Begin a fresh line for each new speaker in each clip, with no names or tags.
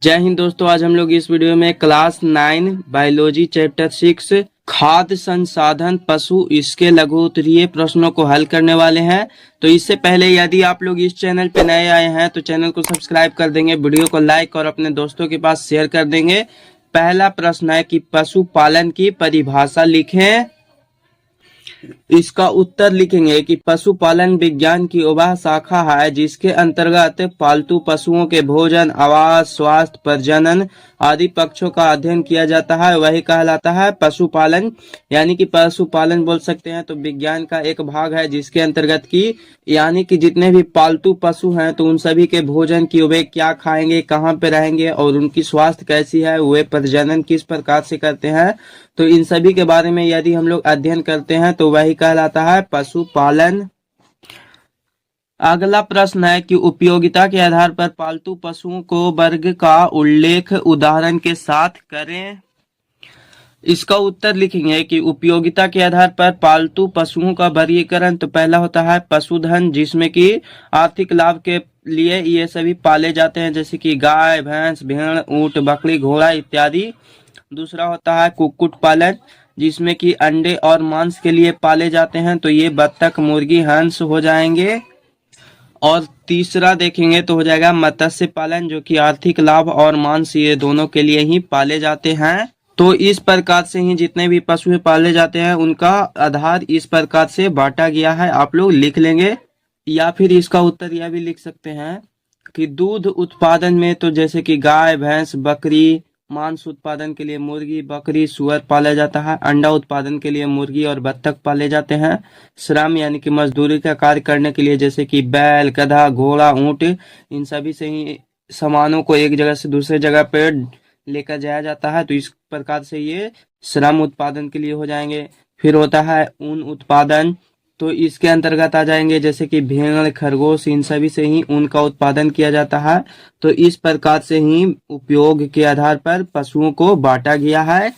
जय हिंद दोस्तों। आज हम लोग इस वीडियो में क्लास 9 बायोलॉजी चैप्टर 6 खाद्य संसाधन पशु इसके लघु उत्तरीय प्रश्नों को हल करने वाले हैं। तो इससे पहले यदि आप लोग इस चैनल पे नए आए हैं तो चैनल को सब्सक्राइब कर देंगे, वीडियो को लाइक और अपने दोस्तों के पास शेयर कर देंगे। पहला प्रश्न है कि पशुपालन की परिभाषा लिखें। इसका उत्तर लिखेंगे कि पशुपालन विज्ञान की वह शाखा है जिसके अंतर्गत पालतू पशुओं के भोजन, आवास, स्वास्थ्य, प्रजनन आदि पक्षों का अध्ययन किया जाता है, वही कहलाता है पशुपालन। यानी कि पशुपालन बोल सकते हैं तो विज्ञान का एक भाग है जिसके अंतर्गत की यानी कि जितने भी पालतू पशु हैं तो उन सभी के भोजन की, वे क्या खाएंगे, कहाँ पे रहेंगे और उनकी स्वास्थ्य कैसी है, वे प्रजनन किस प्रकार से करते हैं, तो इन सभी के बारे में यदि हम लोग अध्ययन करते हैं तो वही कहलाता है पशुपालन। अगला प्रश्न है कि उपयोगिता के आधार पर पालतू पशुओं को वर्ग का उल्लेख उदाहरण के साथ करें। इसका उत्तर लिखेंगे कि उपयोगिता के आधार पर पालतू पशुओं का वर्गीकरण तो पहला होता है पशुधन, जिसमें कि आर्थिक लाभ के लिए ये सभी पाले जाते हैं, जैसे कि गाय, भैंस, भेड़, ऊंट, बकरी, घोड़ा इत्यादि। दूसरा होता है कुक्कुट पालन, जिसमें कि अंडे और मांस के लिए पाले जाते हैं, तो ये बत्तख, मुर्गी, हंस हो जाएंगे। और तीसरा देखेंगे तो हो जाएगा मत्स्य पालन, जो कि आर्थिक लाभ और मांस ये दोनों के लिए ही पाले जाते हैं। तो इस प्रकार से ही जितने भी पशु पाले जाते हैं उनका आधार इस प्रकार से बांटा गया है, आप लोग लिख लेंगे। या फिर इसका उत्तर यह भी लिख सकते हैं कि दूध उत्पादन में तो जैसे कि गाय, भैंस, बकरी, मांस उत्पादन के लिए मुर्गी, बकरी, सुअर पाला जाता है। अंडा उत्पादन के लिए मुर्गी और बत्तख पाले जाते हैं। श्रम यानी कि मजदूरी का कार्य करने के लिए जैसे कि बैल, गधा, घोड़ा, ऊंट, इन सभी से ही सामानों को एक जगह से दूसरे जगह पे लेकर जाया जाता है, तो इस प्रकार से ये श्रम उत्पादन के लिए हो जाएंगे। फिर होता है ऊन उत्पादन, तो इसके अंतर्गत आ जाएंगे जैसे कि भेड़, खरगोश, इन सभी से ही ऊन का उत्पादन किया जाता है। तो इस प्रकार से ही उपयोग के आधार पर पशुओं को बांटा गया है।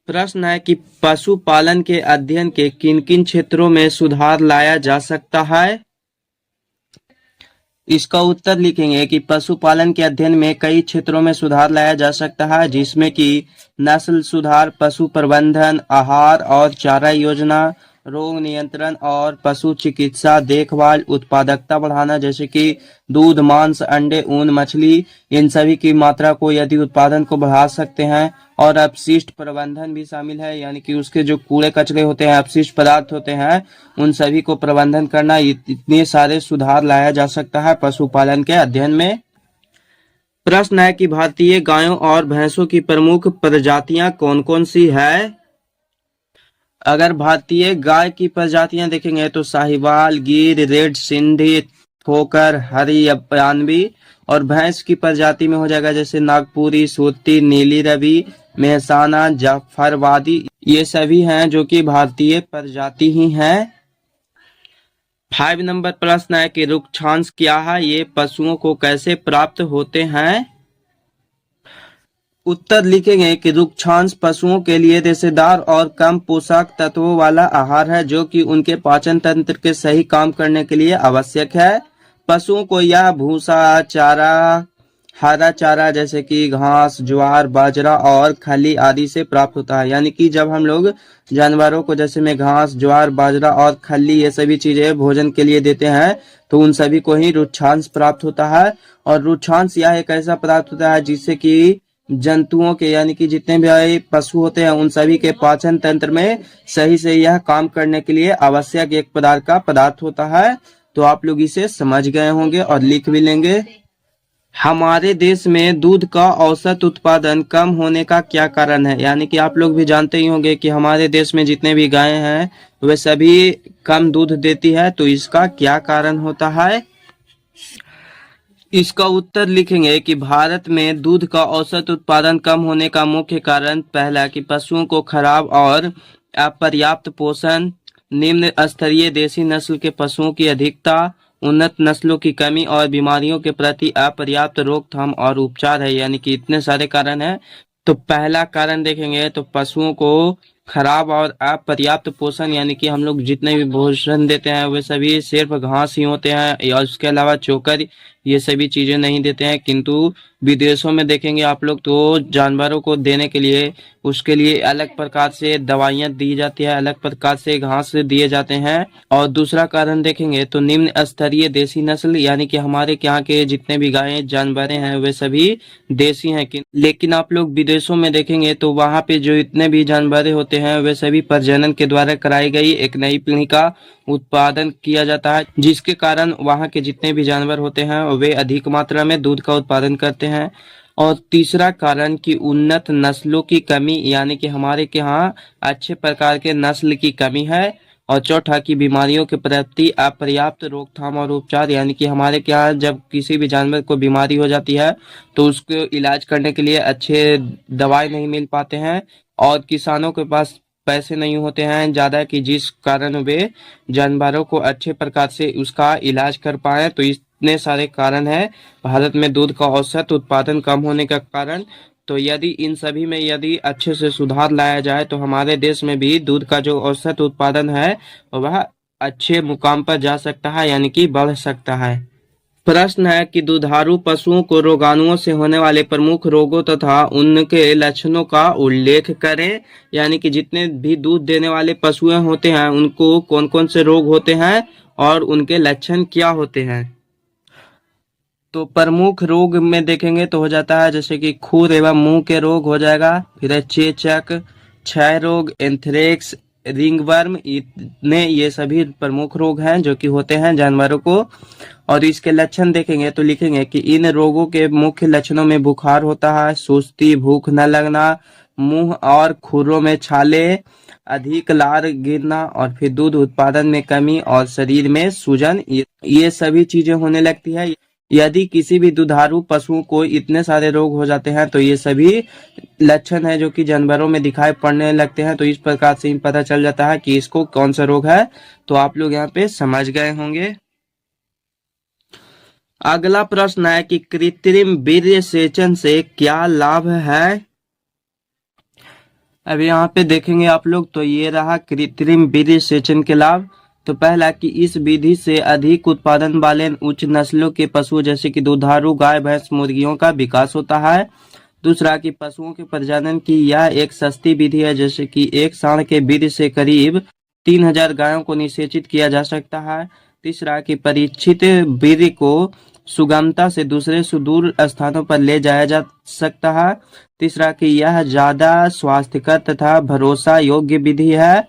प्रश्न है कि पशुपालन के अध्ययन के किन किन क्षेत्रों में सुधार लाया जा सकता है। इसका उत्तर लिखेंगे कि पशुपालन के अध्ययन में कई क्षेत्रों में सुधार लाया जा सकता है, जिसमें कि नस्ल सुधार, पशु प्रबंधन, आहार और चारा योजना, रोग नियंत्रण और पशु चिकित्सा देखभाल, उत्पादकता बढ़ाना जैसे कि दूध, मांस, अंडे, ऊन, मछली, इन सभी की मात्रा को यदि उत्पादन को बढ़ा सकते हैं। और अपशिष्ट प्रबंधन भी शामिल है, यानी कि उसके जो कूड़े कचरे होते हैं, अपशिष्ट पदार्थ होते हैं, उन सभी को प्रबंधन करना। इतने सारे सुधार लाया जा सकता है पशुपालन के अध्ययन में। प्रश्न है कि भारतीय गायों और भैंसों की प्रमुख प्रजातियां कौन कौन सी है। अगर भारतीय गाय की प्रजातियां देखेंगे तो साहिवाल, गिर, रेड सिंधी, ठोकर, हरियाणवी। और भैंस की प्रजाति में हो जाएगा जैसे नागपुरी, सूरती, नीली रवि, मेहसाना, जाफरवादी, ये सभी हैं जो कि भारतीय प्रजाति ही हैं। 5 नंबर प्रश्न है कि रुक्षांश क्या है, ये पशुओं को कैसे प्राप्त होते हैं। उत्तर लिखेंगे कि रुक्षांश पशुओं के लिए रेशेदार और कम पोषक तत्वों वाला आहार है, जो कि उनके पाचन तंत्र के सही काम करने के लिए आवश्यक है। पशुओं को यह भूसा, चारा, हरा चारा जैसे कि घास, ज्वार, बाजरा और खली आदि से प्राप्त होता है। यानी कि जब हम लोग जानवरों को जैसे में घास, ज्वार, बाजरा और खली ये सभी चीजें भोजन के लिए देते हैं तो उन सभी को ही रुक्षांश प्राप्त होता है। और रुक्षांश यह एक ऐसा पदार्थ होता है जिससे कि जंतुओं के यानी कि जितने भी पशु होते हैं उन सभी के पाचन तंत्र में सही से यह काम करने के लिए आवश्यक एक प्रकार का पदार्थ होता है। तो आप लोग इसे समझ गए होंगे और लिख भी लेंगे। हमारे देश में दूध का औसत उत्पादन कम होने का क्या कारण है। यानी कि आप लोग भी जानते ही होंगे कि हमारे देश में जितने भी गायें हैं वे सभी कम दूध देती है, तो इसका क्या कारण होता है। इसका उत्तर लिखेंगे कि भारत में दूध का औसत उत्पादन कम होने का मुख्य कारण पहला कि पशुओं को खराब और अपर्याप्त पोषण, निम्न स्तरीय देसी नस्ल के पशुओं की अधिकता, उन्नत नस्लों की कमी और बीमारियों के प्रति अपर्याप्त रोकथाम और उपचार है। यानी कि इतने सारे कारण हैं। तो पहला कारण देखेंगे तो पशुओं को खराब और अपर्याप्त पोषण, यानी कि हम लोग जितने भी भोजन देते हैं वे सभी सिर्फ घास ही होते हैं या उसके अलावा चोकर, ये सभी चीजें नहीं देते हैं। किंतु विदेशों में देखेंगे आप लोग तो जानवरों को देने के लिए उसके लिए अलग प्रकार से दवाइयां दी जाती है, अलग प्रकार से घास दिए जाते हैं। और दूसरा कारण देखेंगे तो निम्न स्तरीय देसी नस्ल, यानी कि हमारे यहाँ के जितने भी गायें जानवर हैं वे सभी देसी हैं। लेकिन आप लोग विदेशों में देखेंगे तो वहाँ पे जो इतने भी जानवर होते हैं वे सभी प्रजनन के द्वारा कराई गई एक नई पीढ़ी का उत्पादन किया जाता है, जिसके कारण वहाँ के जितने भी जानवर होते हैं वे अधिक मात्रा में दूध का उत्पादन करते हैं। और तीसरा कारण कि उन्नत नस्लों की कमी, यानी कि हमारे के यहाँ अच्छे प्रकार के नस्ल की कमी है। और चौथा की बीमारियों के प्रति अपर्याप्त रोकथाम और उपचार, यानी कि हमारे के यहाँ जब किसी भी जानवर को बीमारी हो जाती है तो उसको इलाज करने के लिए अच्छे दवाई नहीं मिल पाते हैं और किसानों के पास पैसे नहीं होते हैं ज़्यादा, कि जिस कारण वे जानवरों को अच्छे प्रकार से उसका इलाज कर पाए। तो इतने सारे कारण हैं भारत में दूध का औसत उत्पादन कम होने का कारण। तो यदि इन सभी में यदि अच्छे से सुधार लाया जाए तो हमारे देश में भी दूध का जो औसत उत्पादन है वह अच्छे मुकाम पर जा सकता है, यानी कि बढ़ सकता है। प्रश्न है कि दुधारू पशुओं को रोगाणुओं से होने वाले प्रमुख रोगों तथा उनके लक्षणों का उल्लेख करें, यानी कि जितने भी दूध देने वाले पशुएं होते हैं उनको कौन कौन से रोग होते हैं और उनके लक्षण क्या होते हैं। तो प्रमुख रोग में देखेंगे तो हो जाता है जैसे कि खुर एवं मुंह के रोग हो जाएगा, फिर है चेचक, क्षय रोग, एंथ्रेक्स, रिंगवर्म, इतने ये सभी प्रमुख रोग हैं जो कि होते हैं जानवरों को। और इसके लक्षण देखेंगे तो लिखेंगे कि इन रोगों के मुख्य लक्षणों में बुखार होता है, सुस्ती, भूख न लगना, मुंह और खुरों में छाले, अधिक लार गिरना और फिर दूध उत्पादन में कमी और शरीर में सूजन, ये सभी चीजें होने लगती है। यदि किसी भी दुधारू पशु को इतने सारे रोग हो जाते हैं तो ये सभी लक्षण है जो कि जानवरों में दिखाई पड़ने लगते हैं। तो इस प्रकार से पता चल जाता है कि इसको कौन सा रोग है। तो आप लोग यहाँ पे समझ गए होंगे। अगला प्रश्न है कि कृत्रिम वीर्य सेचन से क्या लाभ है। अब यहाँ पे देखेंगे आप लोग तो ये रहा कृत्रिम वीर्य सेचन के लाभ। तो पहला कि इस विधि से अधिक उत्पादन वाले उच्च नस्लों के पशु जैसे कि दुधारू गाय, भैंस, मुर्गियों का विकास होता है। दूसरा कि पशुओं के प्रजनन की यह एक सस्ती विधि है, जैसे कि एक सांड के वीर्य से करीब 3000 गायों को निषेचित किया जा सकता है। तीसरा कि परीक्षित वीर्य को सुगमता से दूसरे सुदूर स्थानों पर ले जाया जा सकता है। तीसरा कि यह ज्यादा स्वास्थ्यकर तथा भरोसा योग्य विधि है।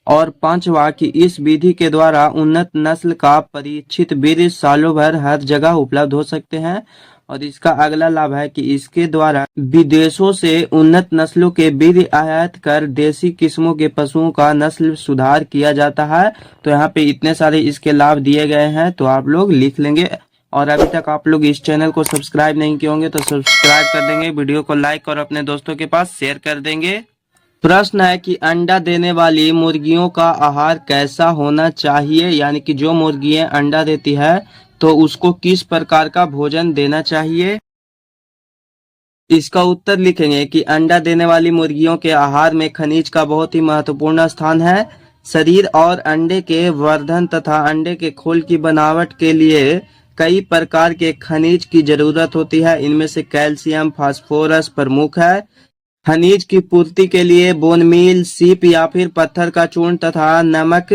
और पांचवा कि इस विधि के द्वारा उन्नत नस्ल का परीक्षित वीर्य सालों भर हर जगह उपलब्ध हो सकते हैं। और इसका अगला लाभ है कि इसके द्वारा विदेशों से उन्नत नस्लों के वीर्य आयात कर देसी किस्मों के पशुओं का नस्ल सुधार किया जाता है। तो यहाँ पे इतने सारे इसके लाभ दिए गए हैं, तो आप लोग लिख लेंगे। और अभी तक आप लोग इस चैनल को सब्सक्राइब नहीं किए होंगे तो सब्सक्राइब कर देंगे, वीडियो को लाइक और अपने दोस्तों के पास शेयर कर देंगे। प्रश्न है कि अंडा देने वाली मुर्गियों का आहार कैसा होना चाहिए, यानी कि जो मुर्गियां अंडा देती है तो उसको किस प्रकार का भोजन देना चाहिए। इसका उत्तर लिखेंगे कि अंडा देने वाली मुर्गियों के आहार में खनिज का बहुत ही महत्वपूर्ण स्थान है। शरीर और अंडे के वर्धन तथा अंडे के खोल की बनावट के लिए कई प्रकार के खनिज की जरूरत होती है। इनमें से कैल्शियम, फास्फोरस प्रमुख है। खनिज की पूर्ति के लिए बोन मील, सीप या फिर पत्थर का चूर्ण तथा नमक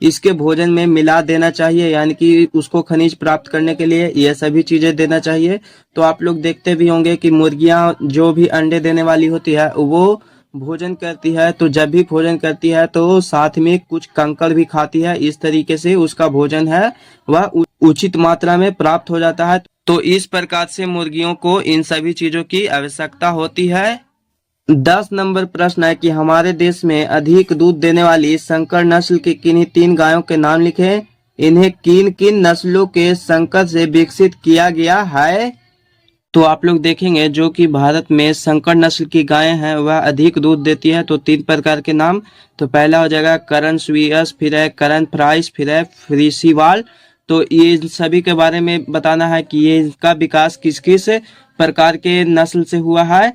इसके भोजन में मिला देना चाहिए, यानी कि उसको खनिज प्राप्त करने के लिए ये सभी चीजें देना चाहिए। तो आप लोग देखते भी होंगे कि मुर्गियां जो भी अंडे देने वाली होती है वो भोजन करती है, तो जब भी भोजन करती है तो साथ में कुछ कंकड़ भी खाती है। इस तरीके से उसका भोजन है वह उचित मात्रा में प्राप्त हो जाता है। तो इस प्रकार से मुर्गियों को इन सभी चीजों की आवश्यकता होती है। 10 नंबर प्रश्न है कि हमारे देश में अधिक दूध देने वाली संकर नस्ल की किन्हीं 3 गायों के नाम लिखें। इन्हें किन किन नस्लों के संकर से विकसित किया गया है। तो आप लोग देखेंगे जो कि भारत में संकर नस्ल की गायें हैं वह अधिक दूध देती है। तो 3 प्रकार के नाम, तो पहला हो जाएगा करण स्वीयस, फिर है करण फ्राइस, फिर है फ्रीसीवाल। तो ये सभी के बारे में बताना है कि ये इसका विकास किस किस प्रकार के नस्ल से हुआ है।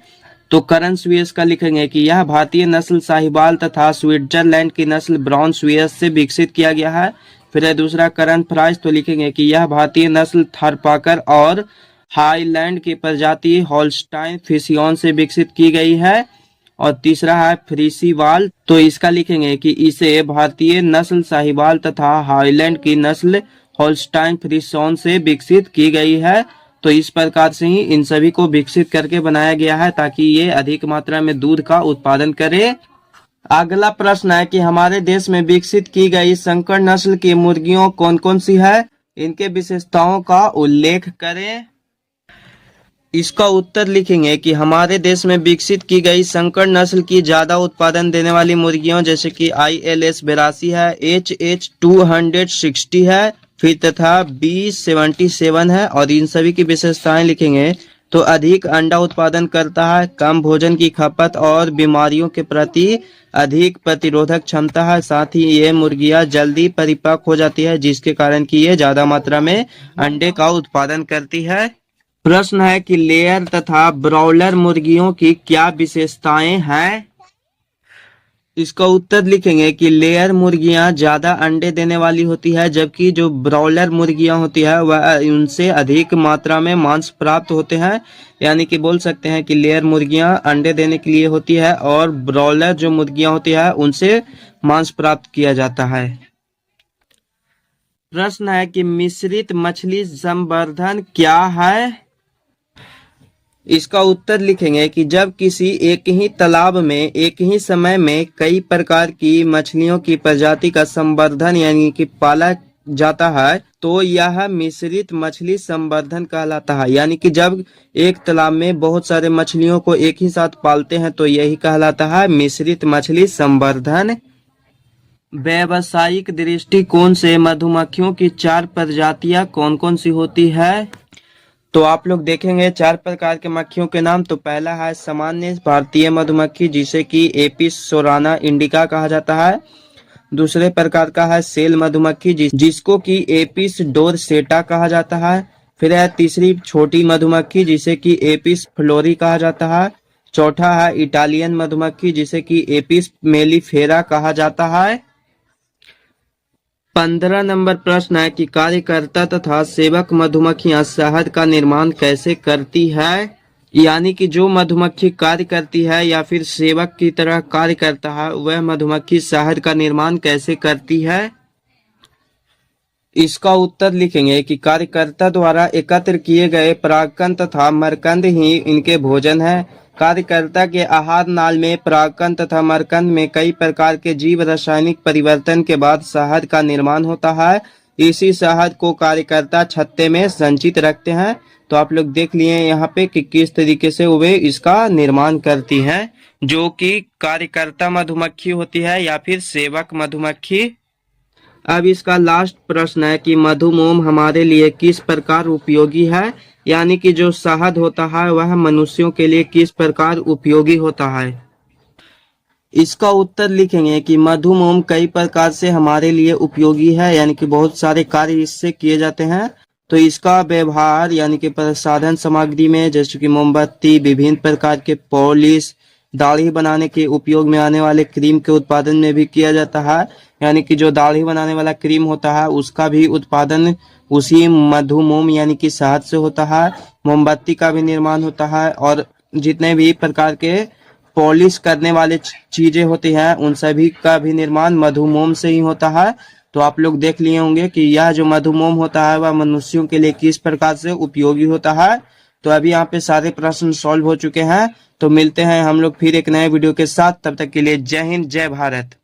तो करन स्वीयस का लिखेंगे कि यह भारतीय नस्ल साहिवाल तथा स्विट्जरलैंड की नस्ल ब्राउन स्वीयस से विकसित किया गया है। फिर है दूसरा करन फ्राइस, तो लिखेंगे कि यह भारतीय नस्ल थारपाकर और हाईलैंड की प्रजाति होल्स्टाइन फ्रिसियन से विकसित की गई है। और तीसरा है फ्रीसीवाल, तो इसका लिखेंगे कि इसे भारतीय नस्ल साहिवाल तथा हाईलैंड की नस्ल होल्स्टाइन फ्रिसियन से विकसित की गई है। तो इस प्रकार से ही इन सभी को विकसित करके बनाया गया है ताकि ये अधिक मात्रा में दूध का उत्पादन करे। अगला प्रश्न है कि हमारे देश में विकसित की गई संकर नस्ल की मुर्गियों कौन कौन सी है, इनके विशेषताओं का उल्लेख करें। इसका उत्तर लिखेंगे कि हमारे देश में विकसित की गई संकर नस्ल की ज्यादा उत्पादन देने वाली मुर्गियों जैसे कि ILS 82 है, HH 260 है, फिर तथा B77 है। और इन सभी की विशेषताएं लिखेंगे तो अधिक अंडा उत्पादन करता है, कम भोजन की खपत और बीमारियों के प्रति अधिक प्रतिरोधक क्षमता है। साथ ही ये मुर्गियां जल्दी परिपक्व हो जाती है जिसके कारण कि ये ज्यादा मात्रा में अंडे का उत्पादन करती है। प्रश्न है कि लेयर तथा ब्रॉयलर मुर्गियों की क्या विशेषताएं हैं। इसका उत्तर लिखेंगे कि लेयर मुर्गियां ज्यादा अंडे देने वाली होती है जबकि जो ब्रॉयलर मुर्गियां होती है वह उनसे अधिक मात्रा में मांस प्राप्त होते हैं। यानी कि बोल सकते हैं कि लेयर मुर्गियां अंडे देने के लिए होती है और ब्रॉयलर जो मुर्गियां होती है उनसे मांस प्राप्त किया जाता है। प्रश्न है कि मिश्रित मछली संवर्धन क्या है। इसका उत्तर लिखेंगे कि जब किसी एक ही तालाब में एक ही समय में कई प्रकार की मछलियों की प्रजाति का संवर्धन यानी कि पाला जाता है तो यह मिश्रित मछली संवर्धन कहलाता है। यानी कि जब एक तालाब में बहुत सारे मछलियों को एक ही साथ पालते हैं तो यही कहलाता है मिश्रित मछली संवर्धन। व्यावसायिक दृष्टिकोण से मधुमक्खियों की 4 प्रजातियां कौन कौन सी होती है। तो आप लोग देखेंगे 4 प्रकार के मक्खियों के नाम। तो पहला है सामान्य भारतीय मधुमक्खी जिसे कि एपिस सोराना इंडिका कहा जाता है। दूसरे प्रकार का है सेल मधुमक्खी जिसको कि एपिस डोरसेटा कहा जाता है। फिर है तीसरी छोटी मधुमक्खी जिसे कि एपिस फ्लोरी कहा जाता है। चौथा है इटालियन मधुमक्खी जिसे कि एपिस मेलिफेरा कहा जाता है। 15 नंबर प्रश्न है कि कार्यकर्ता तथा सेवक मधुमक्खियां शहद का निर्माण कैसे करती है। यानी कि जो मधुमक्खी कार्य करती है या फिर सेवक की तरह कार्य करता है वह मधुमक्खी शहद का निर्माण कैसे करती है। इसका उत्तर लिखेंगे कि कार्यकर्ता द्वारा एकत्र किए गए परागकण तथा मरकंद ही इनके भोजन है। कार्यकर्ता के आहार नाल में परागकण तथा मरकंद में कई प्रकार के जीव रासायनिक परिवर्तन के बाद शहद का निर्माण होता है। इसी शहद को कार्यकर्ता छत्ते में संचित रखते हैं। तो आप लोग देख लिए यहाँ पे कि किस तरीके से वे इसका निर्माण करती हैं जो कि कार्यकर्ता मधुमक्खी होती है या फिर सेवक मधुमक्खी। अब इसका लास्ट प्रश्न है कि मधुमोम हमारे लिए किस प्रकार उपयोगी है। यानी कि जो शहद होता है वह मनुष्यों के लिए किस प्रकार उपयोगी होता है। इसका उत्तर लिखेंगे कि मधुमोम कई प्रकार से हमारे लिए उपयोगी है यानी कि बहुत सारे कार्य इससे किए जाते हैं। तो इसका व्यवहार यानी कि प्रसाधन सामग्री में जैसे कि मोमबत्ती, विभिन्न प्रकार के पॉलिश, दाढ़ी बनाने के उपयोग में आने वाले क्रीम के उत्पादन में भी किया जाता है। यानी कि जो दाढ़ी बनाने वाला क्रीम होता है उसका भी उत्पादन उसी मधुमोम यानी कि शहद से होता है। मोमबत्ती का भी निर्माण होता है और जितने भी प्रकार के पॉलिश करने वाले चीजें होती हैं उन सभी का भी निर्माण मधुमोम से ही होता है। तो आप लोग देख लिए होंगे कि यह जो मधुमोम होता है वह मनुष्यों के लिए किस प्रकार से उपयोगी होता है। तो अभी यहाँ पे सारे प्रश्न सॉल्व हो चुके हैं। तो मिलते हैं हम लोग फिर एक नए वीडियो के साथ। तब तक के लिए जय हिंद, जय भारत।